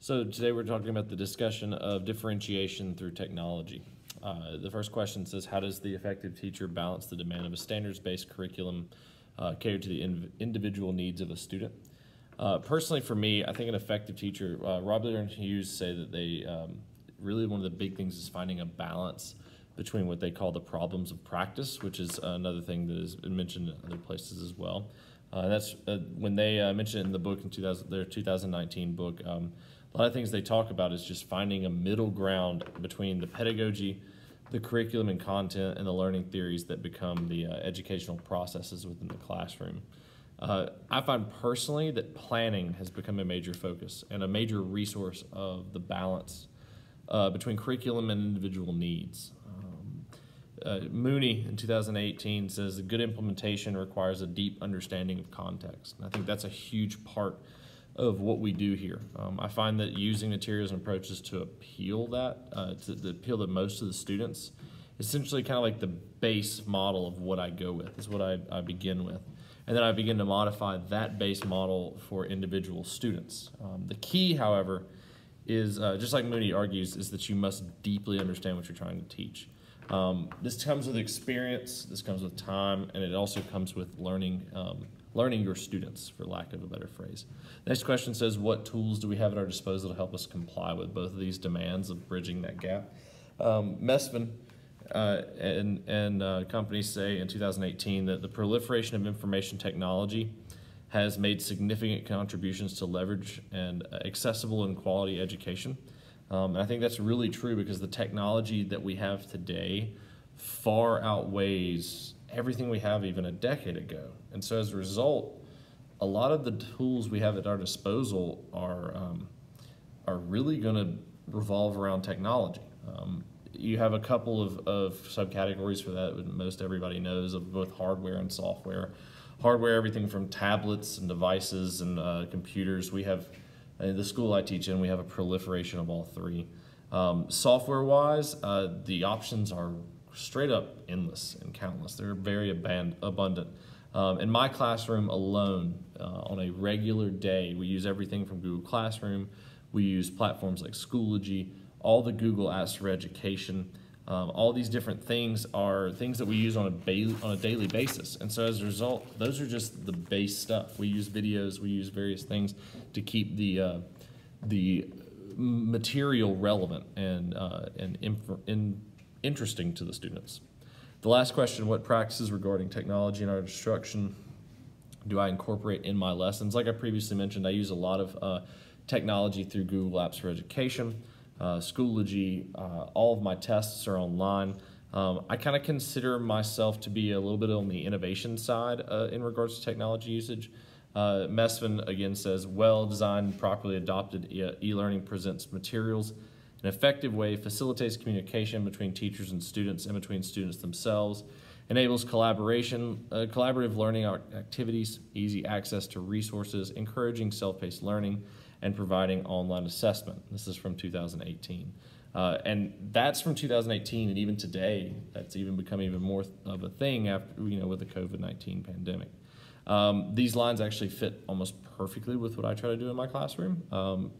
So today we're talking about the discussion of differentiation through technology. The first question says, how does the effective teacher balance the demand of a standards-based curriculum catered to the individual needs of a student? Personally, for me, I think an effective teacher, Roblyer Hughes say that they really one of the big things is finding a balance between what they call the problems of practice, which is another thing that is mentioned in other places as well. That's when they mentioned it in the book in their 2019 book. A lot of things they talk about is just finding a middle ground between the pedagogy, the curriculum and content, and the learning theories that become the educational processes within the classroom. I find personally that planning has become a major focus and a major resource of the balance between curriculum and individual needs. Mooney in 2018 says a good implementation requires a deep understanding of context. And I think that's a huge part of what we do here. I find that using materials and approaches to appeal to appeal to most of the students, essentially kind of like the base model of what I go with, is what I begin with. And then I begin to modify that base model for individual students. The key, however, is, just like Mooney argues, is that you must deeply understand what you're trying to teach. This comes with experience, this comes with time, and it also comes with learning your students, for lack of a better phrase. Next question says, what tools do we have at our disposal to help us comply with both of these demands of bridging that gap? Mesvin and companies say in 2018 that the proliferation of information technology has made significant contributions to leverage and accessible and quality education. And I think that's really true because the technology that we have today far outweighs everything we have even a decade ago. And so as a result, a lot of the tools we have at our disposal are really going to revolve around technology. You have a couple of subcategories for that most everybody knows, of both hardware and software. Hardware, everything from tablets and devices and computers. We have, in the school I teach in, we have a proliferation of all three. Software-wise, the options are straight up endless and countless. They're very abundant. In my classroom alone, on a regular day, we use everything from Google Classroom. We use platforms like Schoology, all the Google apps for education. All these different things are things that we use on a daily basis. And so as a result, those are just the base stuff. We use videos, we use various things to keep the material relevant and interesting to the students. The last question, what practices regarding technology in our instruction do I incorporate in my lessons? Like I previously mentioned, I use a lot of technology through Google Apps for Education, Schoology. All of my tests are online. I kind of consider myself to be a little bit on the innovation side in regards to technology usage. Mesvin again says, well-designed, properly adopted e-learning presents materials in an effective way, facilitates communication between teachers and students and between students themselves, enables collaboration, collaborative learning activities, easy access to resources, encouraging self-paced learning, and providing online assessment. This is from 2018. And that's from 2018, and even today, that's even become even more of a thing after, with the COVID-19 pandemic. These lines actually fit almost perfectly with what I try to do in my classroom.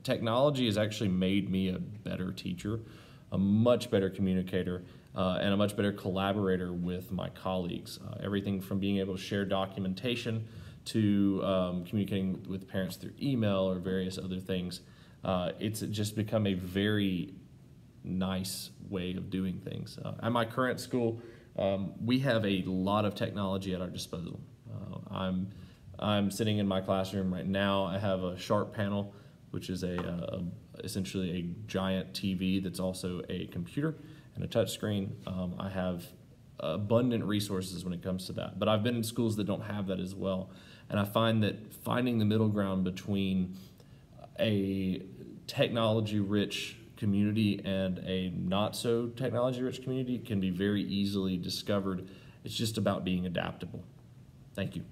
Technology has actually made me a better teacher, a much better communicator, and a much better collaborator with my colleagues. Everything from being able to share documentation to communicating with parents through email or various other things. It's just become a very nice way of doing things. At my current school, we have a lot of technology at our disposal. I'm sitting in my classroom right now. I have a Sharp panel, which is essentially a giant TV that's also a computer and a touch screen. I have abundant resources when it comes to that. But I've been in schools that don't have that as well. And I find that finding the middle ground between a technology-rich community and a not-so-technology-rich community can be very easily discovered. It's just about being adaptable. Thank you.